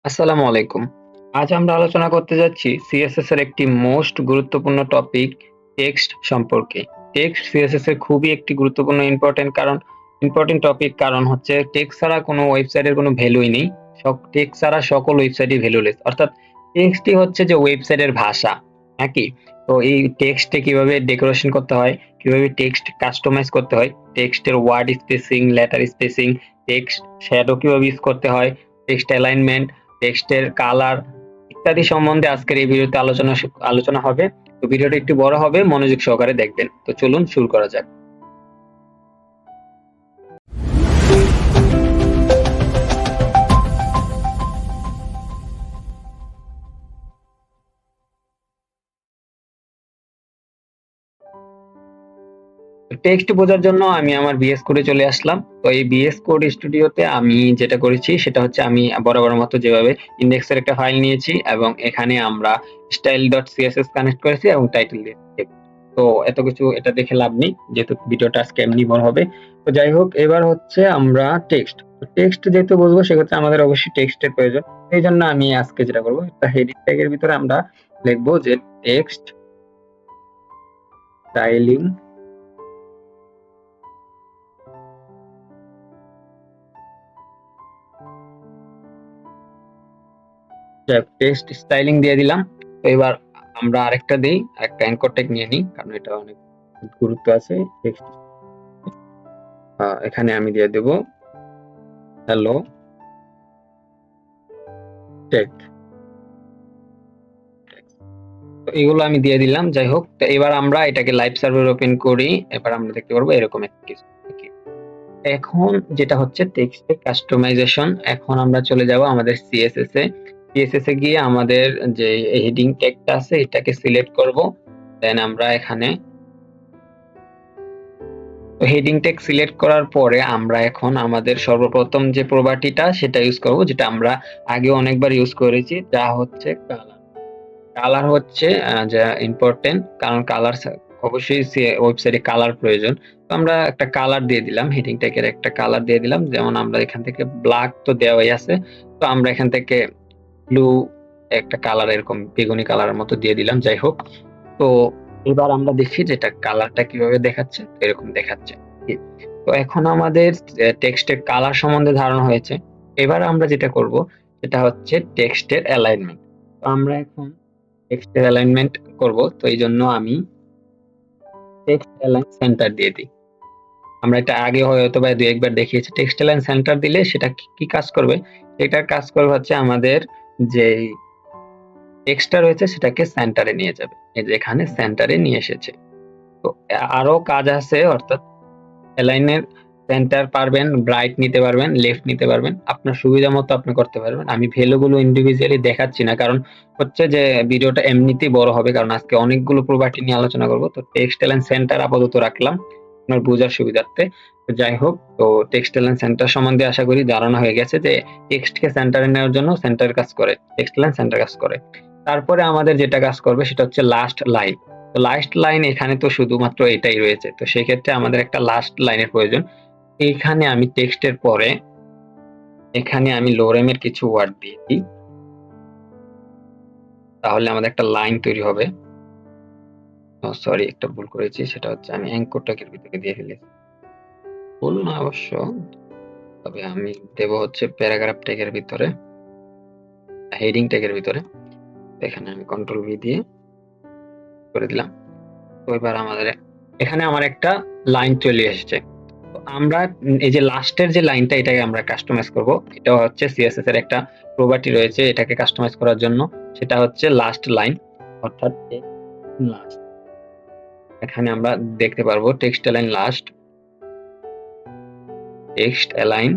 আসসালামু আলাইকুম। আজ আমরা আলোচনা করতে যাচ্ছি সিএসএস এর একটি মোস্ট গুরুত্বপূর্ণ টপিক টেক্সট সম্পর্কে। টেক্সট সিএসএস এর খুবই একটি গুরুত্বপূর্ণ ইম্পোর্টেন্ট টপিক কারণ হচ্ছে টেক্সট ছাড়া কোনো ওয়েবসাইটের কোনো ভ্যালুই নেই। টেক্সট ছাড়া সকল ওয়েবসাইটই ভ্যালুলেস। অর্থাৎ টেক্সটই হচ্ছে যে ওয়েবসাইটের ভাষা, নাকি? তো এই টেক্সটে কিভাবে ডেকোরেশন করতে হয়, কিভাবে টেক্সট কাস্টমাইজ করতে হয়, টেক্সটের word spacing, letter spacing, text shadow কিভাবে ইউজ করতে হয়, টেক্সট অ্যালাইনমেন্ট, টেক্সটের কালার ইত্যাদি সম্বন্ধে আজকের এই ভিডিওতে আলোচনা হবে। তো ভিডিওটা একটু বড় হবে, মনোযোগ সহকারে দেখবেন। তো চলুন শুরু করা যাক। টেক্সট বোঝার জন্য আমি আমার বিএস কোডে চলে আসলাম। তো এই বিএস কোড স্টুডিওতে আমি যেটা করেছি সেটা হচ্ছে আমি বরাবর মতো যেভাবে ইন্ডেক্সের একটা ফাইল নিয়েছি এবং এখানে আমরা style.css কানেক্ট করেছি এবং টাইটেল দিয়েছি। তো এত কিছু এটা দেখে লাভ নেই, যেহেতু ভিডিওটা আজকে এমনি বড় হবে। তো যাই হোক, এবার হচ্ছে আমরা টেক্সট যেহেতু বুঝবো সেক্ষেত্রে আমাদের অবশ্যই টেক্সটের প্রয়োজন। এই জন্য আমি আজকে যেটা করবো, একটা হেডিং ট্যাগের ভিতরে আমরা লিখবো যে টেক্সট স্টাইলিং টেক্সট স্টাইলিং দিয়ে দিলাম। তো এবার আমরা আরেকটা দিই, আরেকটা অ্যাঙ্কর ট্যাগ নিয়ে নিই কারণ এটা অনেক গুরুত্ব আছে। টেক্সট এখানে আমি দিয়ে দেব হ্যালো টেক। তো এগুলো আমি দিয়ে দিলাম। যাই হোক, তো এবার আমরা এটাকে লাইভ সার্ভার ওপেন করি। এবার আমরা দেখতে পারবো এরকম একটা কিছু। এখন যেটা হচ্ছে টেক্সটের কাস্টমাইজেশন। এখন আমরা চলে যাব আমাদের সিএসএস এ। সিএসএস এ গিয়ে আমাদের যে হেডিং ট্যাগটা আছে এটাকে সিলেক্ট করব। দেন আমরা এখানে হেডিং ট্যাগ সিলেক্ট করার পরে আমরা এখন আমাদের সর্বপ্রথম যে প্রপার্টিটা সেটা ইউজ করব, যেটা আমরা আগে অনেকবার ইউজ করেছি, যা হচ্ছে কালার। কালার হচ্ছে যা ইম্পর্টেন্ট, কারণ কালার অবশ্যই ওয়েবসাইটে কালার প্রয়োজন। তো আমরা একটা কালার দিয়ে দিলাম, হেডিং ট্যাগের একটা কালার দিয়ে দিলাম। যেমন আমরা এখান থেকে ব্ল্যাক তো দেওয়াই আছে, তো আমরা এখান থেকে ব্লু একটা কালার, এরকম বেগুনি কালারের মতো দিয়ে দিলাম। যাই হোক, তো এবার আমরা দেখি যে এটা কালারটা কিভাবে দেখাচ্ছে। এরকম দেখাচ্ছে। তো এখন আমাদের টেক্সটের কালার সম্বন্ধে ধারণা হয়েছে। এবার আমরা যেটা করব সেটা হচ্ছে টেক্সটের অ্যালাইনমেন্ট। তো আমরা এখন টেক্সটের অ্যালাইনমেন্ট করব। তো এই জন্য আমি টেক্সট অ্যালাইন সেন্টার দিয়ে দিই। আমরা এটা আগে হয়তো বা দুই একবার দেখিয়েছি। টেক্সট অ্যালাইন সেন্টার দিলে সেটা কি কাজ করবে? এটার কাজ করবে হচ্ছে আমাদের যে টেক্সটটা রয়েছে সেটাকে সেন্টারে নিয়ে যাবে। এই যে এখানে সেন্টারে নিয়ে এসেছে। তো আরো কাজ আছে, অর্থাৎ অ্যালাইনের সেন্টার পারবেন, ব্রাইট নিতে পারবেন, লেফট নিতে পারবেন। আপনার সুবিধা মতো আপনি করতে পারবেন। আমি ভ্যালুগুলো ইন্ডিভিজুয়ালি দেখাচ্ছি না, কারণ হচ্ছে যে ভিডিওটা এমনিতেই বড় হবে, কারণ আজকে অনেকগুলো প্রপার্টি নিয়ে আলোচনা করব। তো টেক্সট অ্যালাইন সেন্টার আপাতত রাখলাম আপনার বোঝার সুবিধার্থে। তো যাই হোক, তো টেক্সট অ্যালাইন সেন্টার সম্বন্ধে আশা করি ধারণা হয়ে গেছে যে টেক্সটকে সেন্টারে নেওয়ার জন্য সেন্টার কাজ করে, টেক্সট অ্যালাইন সেন্টার কাজ করে। তারপরে আমাদের যেটা কাজ করবে সেটা হচ্ছে লাস্ট লাইন। তো লাস্ট লাইন এখানে তো শুধুমাত্র এটাই রয়েছে, তো সেক্ষেত্রে আমাদের একটা লাস্ট লাইনের প্রয়োজন। এখানে আমি টেক্সটের পরে এখানে আমি লোরেমের কিছু ওয়ার্ড দিয়ে দিই, তাহলে আমাদের একটা লাইন তৈরি হবে। সরি, একটা ভুল করেছি, সেটা হচ্ছে আমি অ্যাঙ্কর ট্যাগের ভিতরে দিয়ে ফেলেছি। ভুল না অবশ্য, তবে আমি দেব হচ্ছে প্যারাগ্রাফ ট্যাগের ভিতরে, হেডিং ট্যাগের ভিতরে। এখানে আমি কন্ট্রোল ভি দিয়ে করে দিলাম। তো এবার আমাদের এখানে আমার একটা লাইন চলে এসেছে। তো আমরা এই যে লাস্টের যে লাইনটা এটাকে আমরা কাস্টমাইজ করব। এটা হচ্ছে সিএসএস এর একটা প্রপার্টি রয়েছে এটাকে কাস্টমাইজ করার জন্য, সেটা হচ্ছে লাস্ট লাইন, অর্থাৎ লাস্ট। এখানে আমরা দেখতে পারবো text align last, text align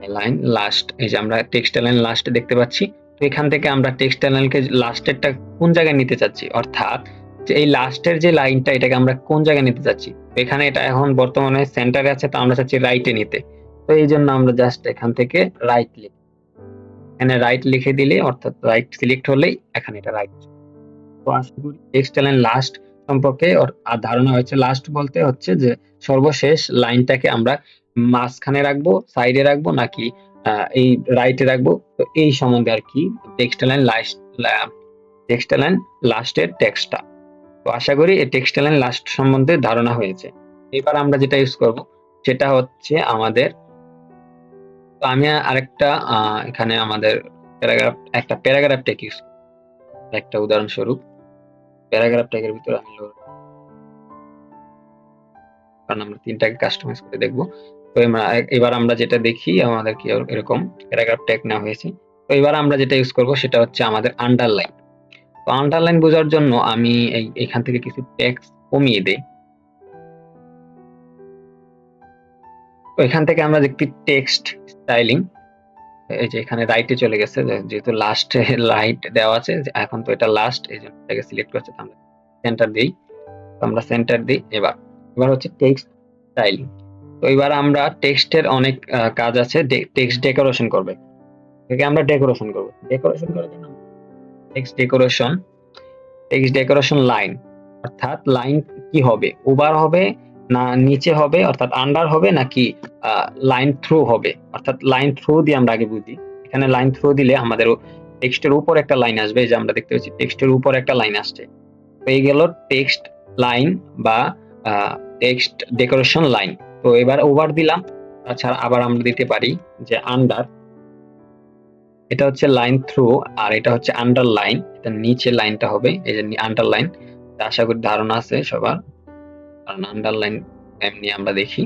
align last. এই যে আমরা টেক্সট অ্যালাইন লাস্ট দেখতে পাচ্ছি। তো এখান থেকে আমরা টেক্সট অ্যালাইনকে লাস্টেরটা কোন জায়গায় নিতে চাচ্ছি, অর্থাৎ যে এই লাস্টের যে লাইনটা এটাকে আমরা কোন জায়গায় নিতে চাচ্ছি। এখানে এটা এখন বর্তমানে সেন্টারে আছে, তো আমরা চাচ্ছি রাইটে নিতে। তো এই জন্য আমরা জাস্ট এখান থেকে রাইট লিখি। এখানে রাইট লিখে দিলে, অর্থাৎ রাইট সিলেক্ট হলেই এখানে এটা রাইট। তো আশা করি টেক্সট অ্যালাইন লাস্ট সম্পর্কে ধারণা হয়েছে। লাস্ট বলতে হচ্ছে যে সর্বশেষ লাইনটাকে আমরা মাঝখানে রাখবো, সাইডে রাখবো, নাকি এই রাইটে রাখবো। তো এই সম্বন্ধে আর কি টেক্সট লাইন লাস্টের টেক্সটটা। তো আশা করি এই টেক্সট লাইন লাস্ট সম্বন্ধে ধারণা হয়েছে। এবার আমরা যেটা ইউজ করব সেটা হচ্ছে আমাদের, তো আমি আরেকটা এখানে আমাদের একটা প্যারাগ্রাফ টেক ইউজ, একটা উদাহরণস্বরূপ প্যারাগ্রাফ ট্যাগের ভিতরে আমি কারণ আমরা তিনটাকে কাস্টমাইজ করে দেখবো। তো এবার আমরা যেটা দেখি আমাদের কি এরকম প্যারাগ্রাফ ট্যাগ নেওয়া হয়েছে। তো এবার আমরা যেটা ইউজ করব সেটা হচ্ছে আমাদের আন্ডারলাইন। তো আন্ডারলাইন বোঝার জন্য আমি এখান থেকে কিছু টেক্সট কমিয়ে দেই। তো এখান থেকে আমরা দেখি টেক্সট স্টাইলিং, এই যে এখানে রাইটে চলে গেছে, যেহেতু লাস্ট রাইট দেওয়া আছে, এখন তো এটা লাস্ট, এই জন্য এটাকে সিলেক্ট করছে। আমরা সেন্টার দিই, আমরা সেন্টার দিই। এবার হচ্ছে টেক্সট স্টাইলিং। তো এবার আমরা টেক্সটের অনেক কাজ আছে, টেক্সট ডেকোরেশন করবে, এটাকে আমরা ডেকোরেশন করব। ডেকোরেশন করার জন্য টেক্সট ডেকোরেশন লাইন, অর্থাৎ লাইন কি হবে, ওভার হবে না নিচে হবে, অর্থাৎ আন্ডার হবে নাকি লাইন থ্রু হবে। অর্থাৎ লাইন থ্রু দিয়ে আমরা আগে বুঝি। এখানে লাইন থ্রু দিলে আমাদের টেক্সটের উপর একটা লাইন আসবে, এই যে আমরা দেখতে পাচ্ছি টেক্সটের উপর একটা লাইন আসছে। তো এই গেল টেক্সট লাইন বা টেক্সট ডেকোরেশন লাইন। তো এবার ওভার দিলাম। তাছাড়া আবার আমরা দিতে পারি যে আন্ডার, এটা হচ্ছে লাইন থ্রু, আর এটা হচ্ছে আন্ডারলাইন, এটা নিচে লাইনটা হবে, এই যে আন্ডারলাইন। আশা করি ধারণা আছে সবার, কারণ আন্ডারলাইন এমনি আমরা দেখি।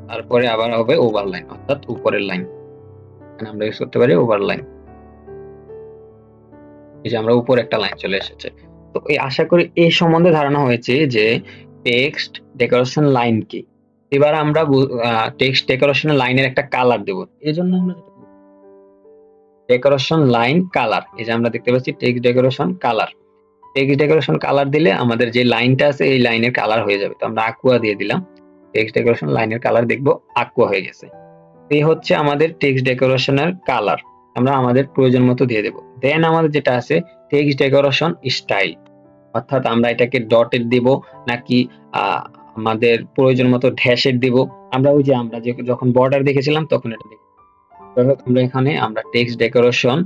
তারপরে আবার হবে ওভারলাইন, অর্থাৎ উপরের লাইন, এখানে আমরা ইউজ করতে পারি ওভারলাইন। এই যে আমরা উপরে একটা লাইন চলে এসেছে। তো এই আশা করি এই সম্বন্ধে ধারণা হয়েছে যে টেক্সট ডেকোরেশন লাইন কি। এবার আমরা টেক্সট ডেকোরেশন লাইনের একটা কালার দেব। এই জন্য আমরা ডেকোরেশন লাইন কালার, এই যে আমরা দেখতে পাচ্ছি text decoration colour. Text decoration colour দিলে আমাদের যে লাইনটা আছে এই লাইনের কালার হয়ে যাবে। তো আমরা aqua দিয়ে দিলাম, টেক্সট ডেকোরেশন লাইনের কালার দেখবো aqua হয়ে গেছে। এই হচ্ছে আমাদের টেক্সট ডেকোরেশনের কালার, আমরা আমাদের প্রয়োজন মতো দিয়ে দেব। দেন আমাদের যেটা আছে টেক্সট ডেকোরেশন স্টাইল, অর্থাৎ আমরা এটাকে ডটেড দিব নাকি আমাদের প্রয়োজন মতো ড্যাশেড দিব। আমরা ওই যে আমরা যখন বর্ডার দেখেছিলাম তখন এটা দেখি। আমরা এখানে আমরা টেক্সট ডেকোরেশন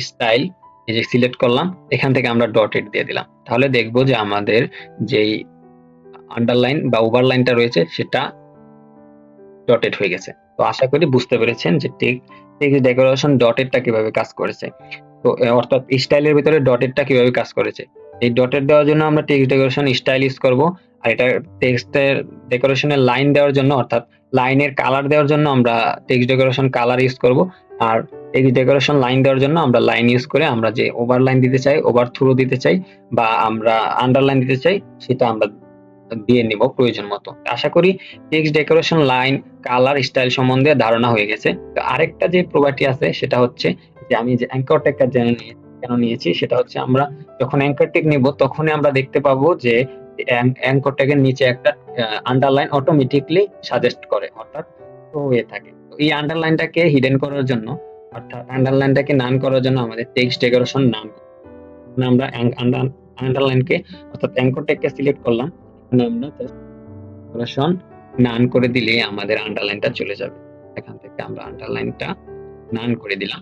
স্টাইল এই যে সিলেক্ট করলাম, এখান থেকে আমরা ডটেড দিয়ে দিলাম। তাহলে দেখবো যে আমাদের যেই আন্ডারলাইন বা ওভারলাইনটা রয়েছে সেটা ডটেড হয়ে গেছে। তো আশা করি বুঝতে পেরেছেন যে টেক্সট ডেকোরেশন ডটেডটা কিভাবে কাজ করেছে। তো অর্থাৎ স্টাইলের ভিতরে ডটেডটা কিভাবে কাজ করেছে। এই ডটেড দেওয়ার জন্য আমরা টেক্সট ডেকোরেশন স্টাইল ইউজ করব, আর এটা টেক্সটের ডেকোরেশনের লাইন দেওয়ার জন্য, অর্থাৎ লাইনের কালার দেওয়ার জন্য আমরা টেক্সট ডেকোরেশন কালার ইউজ করব। আর টেক্সট ডেকোরেশন লাইন দেওয়ার জন্য আমরা লাইন ইউজ করে আমরা যে ওভারলাইন দিতে চাই, ওভার থ্রু দিতে চাই বা আমরা আন্ডারলাইন দিতে চাই সেটা আমরা দিয়ে নিব প্রয়োজন মতো। আশা করি text decoration line colour style সম্বন্ধে ধারণা হয়ে গেছে। তো আরেকটা যে প্রপার্টি আছে সেটা হচ্ছে যে আমি যে অ্যাঙ্কর ট্যাগটা কেন নিয়েছি সেটা হচ্ছে আমরা যখন অ্যাঙ্কর ট্যাগ নিব তখনই আমরা দেখতে পাবো যে অ্যাঙ্কর ট্যাগের নিচে একটা আন্ডারলাইন অটোমেটিকলি সাজেস্ট করে, অর্থাৎ শো হয়ে থাকে। তো এই আন্ডারলাইনটাকে হিডেন করার জন্য, অর্থাৎ আন্ডারলাইনটাকে নান করার জন্য আমাদের টেক্সট ডেকোরেশন নান, আমরা আন্ডারলাইনকে অর্থাৎ অ্যাঙ্কর ট্যাগকে সিলেক্ট করলাম, এখানে আমরা ডেকোরেশন নান করে দিলে আমাদের আন্ডারলাইনটা চলে যাবে। এখান থেকে আমরা আন্ডারলাইনটা নান করে দিলাম,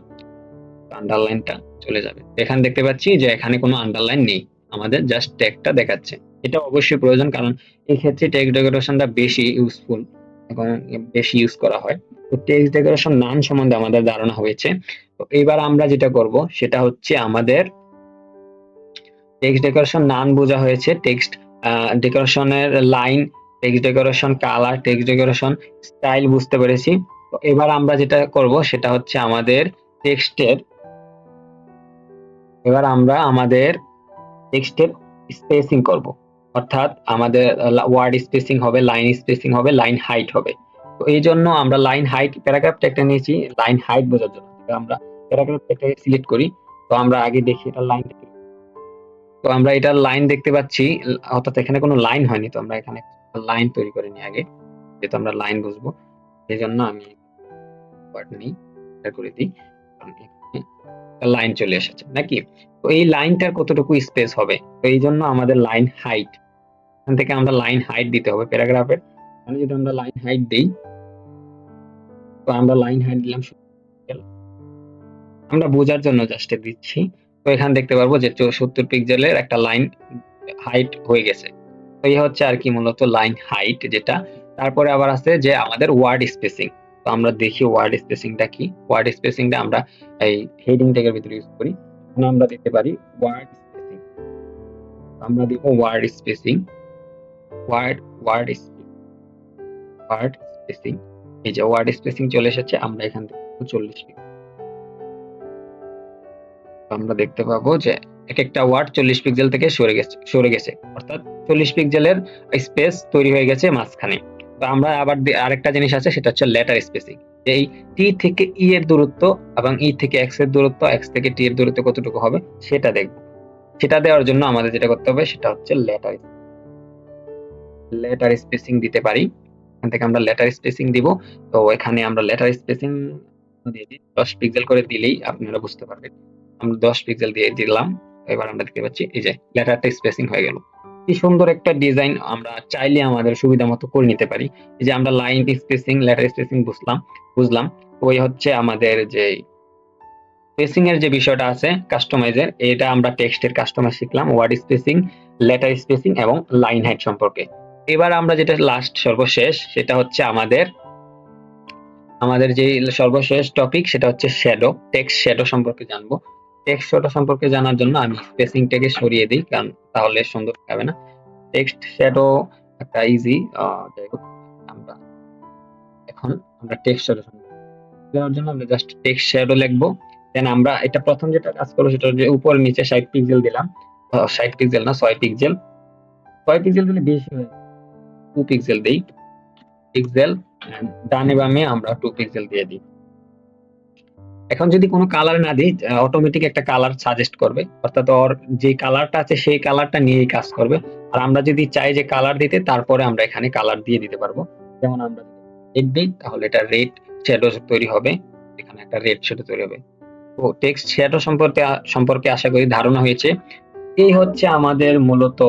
আন্ডারলাইনটা চলে যাবে। এখানে দেখতে পাচ্ছি যে এখানে কোনো আন্ডারলাইন নেই, আমাদের জাস্ট ট্যাগটা দেখাচ্ছে। এটা অবশ্যই প্রয়োজন, কারণ এই ক্ষেত্রে টেক্সট ডেকোরেশনটা বেশি ইউজফুল, এখন বেশি ইউজ করা হয়। তো টেক্সট ডেকোরেশন নাম সম্বন্ধে আমাদের ধারণা হয়েছে। তো এবার আমরা যেটা করব সেটা হচ্ছে আমাদের টেক্সট ডেকোরেশন নাম বোঝা হয়েছে, টেক্সট ডেকোরেশনের line, text decoration colour, text decoration style বুঝতে পেরেছি। তো এবার আমরা যেটা করব সেটা হচ্ছে আমাদের টেক্সটের, এবার আমরা আমাদের টেক্সটের স্পেসিং করব, অর্থাৎ আমাদের ওয়ার্ড স্পেসিং হবে, লাইন স্পেসিং হবে, লাইন হাইট হবে। তো এই জন্য আমরা লাইন হাইট প্যারাগ্রাফ ট্যাগটা নিয়েছি লাইন হাইট বোঝার জন্য। আমরা প্যারাগ্রাফ ট্যাগটাকে সিলেক্ট করি। তো আমরা আগে দেখি এটা লাইন, তো আমরা এটা লাইন দেখতে পাচ্ছি, অর্থাৎ এখানে কোনো লাইন হয়নি। তো আমরা এখানে লাইন তৈরি করে নিই আগে, যেহেতু আমরা লাইন বুঝবো এই জন্য আমি ওয়ার্ড নিই, এটা করে দিই, লাইন চলে এসেছে নাকি। তো এই লাইনটার কতটুকু স্পেস হবে, তো এই জন্য আমাদের লাইন হাইট, এখান থেকে আমরা লাইন হাইট দিতে হবে প্যারাগ্রাফের। মানে যদি আমরা লাইন হাইট দেই, তো আমরা লাইন হাইট দিলাম, আমরা বোঝার জন্য জাস্ট দিচ্ছি। তো এখানে দেখতে পারবো যে 70 পিক্সেলের একটা লাইন হাইট হয়ে গেছে। তো এই হচ্ছে আর কি মূলত লাইন হাইট যেটা। তারপরে আবার আছে যে আমাদের ওয়ার্ড স্পেসিং। তো আমরা দেখি ওয়ার্ড স্পেসিংটা কি। ওয়ার্ড স্পেসিংটা আমরা এই হেডিং ট্যাগের ভিতরে ইউজ করি। এখন আমরা দিতে পারি ওয়ার্ড স্পেসিং। আমরা দিব word spacing, word word word spacing. এই যে ওয়ার্ড স্পেসিং চলে এসেছে, আমরা এখান থেকে 40 পিক্সেল আমরা দেখতে পাবো যে একটা ওয়ার্ড 40 পিক্সেল থেকে সরে গেছে, অর্থাৎ 40 পিক্সেলের স্পেস তৈরি হয়ে গেছে মাঝখানে। তো আমরা আবার আরেকটা জিনিস আছে, সেটা হচ্ছে লেটার স্পেসিং। এই টি থেকে ই এর দূরত্ব এবং ই থেকে এক্স এর দূরত্ব, এক্স থেকে টি এর দূরত্ব কতটুকু হবে সেটা দেখব। সেটা দেওয়ার জন্য আমাদের যেটা করতে হবে সেটা হচ্ছে লেটার স্পেসিং দিতে পারি। এখান থেকে আমরা লেটার স্পেসিং দিব। তো এখানে আমরা লেটার স্পেসিং দিয়ে দিই 10 পিক্সেল করে দিলেই আপনারা বুঝতে পারবেন। আমরা 10 পিক্সেল দিয়ে দিলাম। এবার আমরা দেখতে পাচ্ছি এই যে লেটারটা স্পেসিং হয়ে গেল। কি সুন্দর একটা ডিজাইন, আমরা চাইলে আমাদের সুবিধা মতো করে নিতে পারি। এই যে আমরা লাইন স্পেসিং, লেটার স্পেসিং বুঝলাম। ওই হচ্ছে আমাদের যে স্পেসিং এর যে বিষয়টা আছে কাস্টমাইজের, এটা আমরা টেক্সটের কাস্টমাইজ শিখলাম, ওয়ার্ড স্পেসিং, লেটার স্পেসিং এবং লাইন হাইট সম্পর্কে। এবার আমরা যেটা লাস্ট সর্বশেষ সেটা হচ্ছে আমাদের যে সর্বশেষ টপিক সেটা হচ্ছে শ্যাডো, টেক্সট শ্যাডো সম্পর্কে জানবো। টেক্সট শ্যাডো সম্পর্কে জানার জন্য আমি স্পেসিংটাকে সরিয়ে দিই, কারণ তাহলে সুন্দর হবে না। টেক্সট শ্যাডো একটা ইজি, যাই হোক আমরা এখন টেক্সট শ্যাডো দেওয়ার জন্য আমরা জাস্ট টেক্সট শ্যাডো লিখবো। দেন আমরা এটা প্রথম যেটা কাজ করবো সেটা হচ্ছে উপর নিচে 60 পিক্সেল দিলাম, 60 পিক্সেল না 6 পিক্সেল, 6 পিক্সেল দিলে বেশি হয়, 2 পিক্সেল দেই পিক্সেল। ডানে বামে আমরা 2 পিক্সেল দিয়ে দিই। এখন যদি কোনো কালার না দিই, অটোমেটিক একটা কালার সাজেস্ট করবে, অর্থাৎ ওর যে কালারটা আছে সেই কালারটা নিয়েই কাজ করবে। আর আমরা যদি চাই যে কালার দিতে, তারপরে আমরা এখানে কালার দিয়ে দিতে পারবো। যেমন আমরা রেড দিই তাহলে এটা রেড শ্যাডো তৈরি হবে, এখানে একটা রেড শ্যাডো তৈরি হবে। তো টেক্সট শ্যাডো সম্পর্কে আশা করি ধারণা হয়েছে। এই হচ্ছে আমাদের মূলত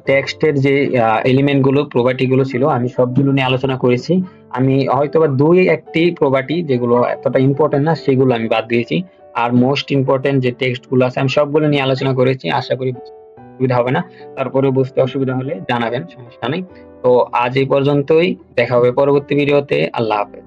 টেক্সটের যে এলিমেন্ট গুলো, প্রপার্টি গুলো ছিল, আমি সবগুলো নিয়ে আলোচনা করেছি। আমি হয়তোবা দুই একটি প্রপার্টি যেগুলো এতটা ইম্পর্টেন্ট না সেগুলো আমি বাদ দিয়েছি। আর মোস্ট ইম্পর্টেন্ট যে টেক্সট গুলো আছে আমি সবগুলো নিয়ে আলোচনা করেছি। আশা করি অসুবিধা হবে না। তারপরে বুঝতে অসুবিধা হলে জানাবেন, সমস্যা নেই। তো আজ এই পর্যন্তই, দেখা হবে পরবর্তী ভিডিওতে। আল্লাহ হাফেজ।